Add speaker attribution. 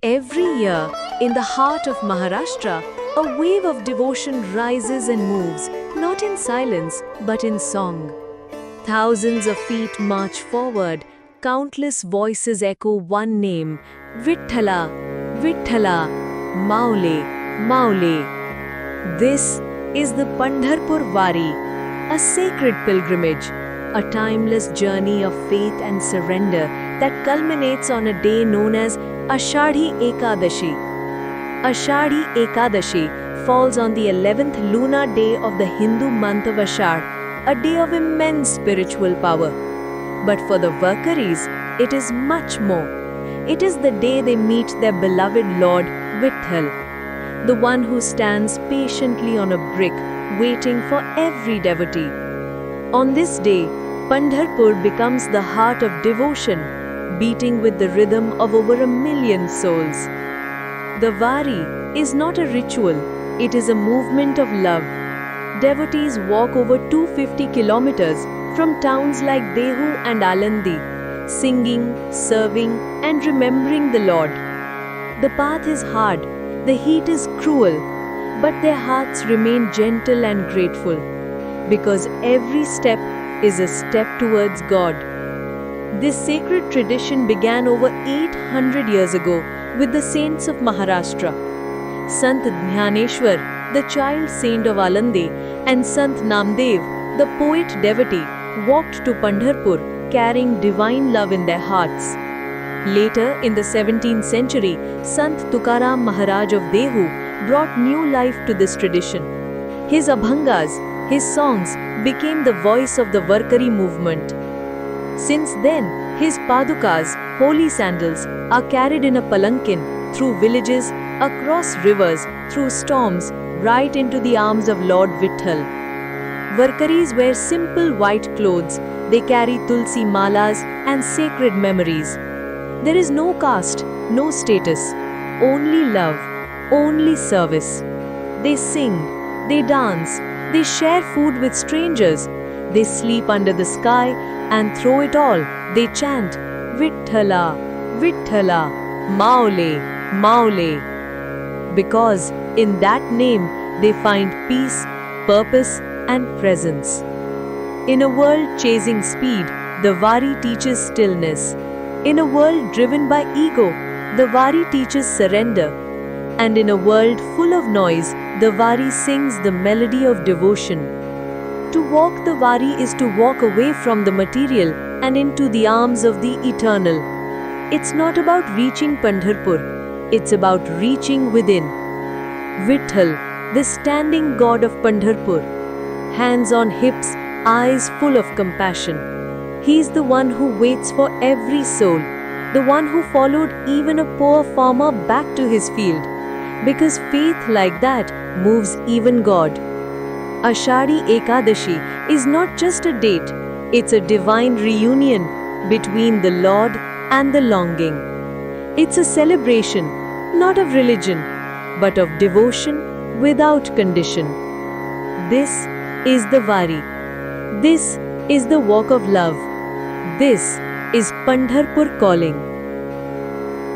Speaker 1: Every year, in the heart of Maharashtra, a wave of devotion rises and moves, not in silence, but in song. Thousands of feet march forward, countless voices echo one name, Vithala, Vithala, Maule, Maule. This is the Pandharpur Wari, a sacred pilgrimage, a timeless journey of faith and surrender that culminates on a day known as Ashadhi Ekadashi. Ashadhi Ekadashi falls on the 11th lunar day of the Hindu month of Ashad, a day of immense spiritual power. But for the Varkaris, it is much more. It is the day they meet their beloved Lord Vitthal, the one who stands patiently on a brick, waiting for every devotee. On this day, Pandharpur becomes the heart of devotion, beating with the rhythm of over 1 million souls. The Wari is not a ritual, it is a movement of love. Devotees walk over 250 kilometers from towns like Dehu and Alandi, singing, serving, and remembering the Lord. The path is hard, the heat is cruel, but their hearts remain gentle and grateful, because every step is a step towards God. This sacred tradition began over 800 years ago with the saints of Maharashtra. Sant Dhnyaneshwar, the child saint of Alandi, and Sant Namdev, the poet devotee, walked to Pandharpur carrying divine love in their hearts. Later, in the 17th century, Sant Tukaram Maharaj of Dehu brought new life to this tradition. His abhangas, his songs, became the voice of the Varkari movement. Since then, his padukas, holy sandals, are carried in a palanquin through villages, across rivers, through storms, right into the arms of Lord Vitthal. Varkaris wear simple white clothes, they carry tulsi malas and sacred memories. There is no caste, no status, only love, only service. They sing, they dance, they share food with strangers, they sleep under the sky, and through it all, they chant, Vithala, Vithala, Maule, Maule. Because in that name, they find peace, purpose, and presence. In a world chasing speed, the Wari teaches stillness. In a world driven by ego, the Wari teaches surrender. And in a world full of noise, the Wari sings the melody of devotion. To walk the Wari is to walk away from the material and into the arms of the eternal. It's not about reaching Pandharpur, it's about reaching within. Vitthal, the standing God of Pandharpur, hands on hips, eyes full of compassion. He's the one who waits for every soul, the one who followed even a poor farmer back to his field, because faith like that moves even God. Ashadhi Ekadashi is not just a date, it's a divine reunion between the Lord and the longing. It's a celebration, not of religion, but of devotion without condition. This is the Wari. This is the walk of love. This is Pandharpur calling.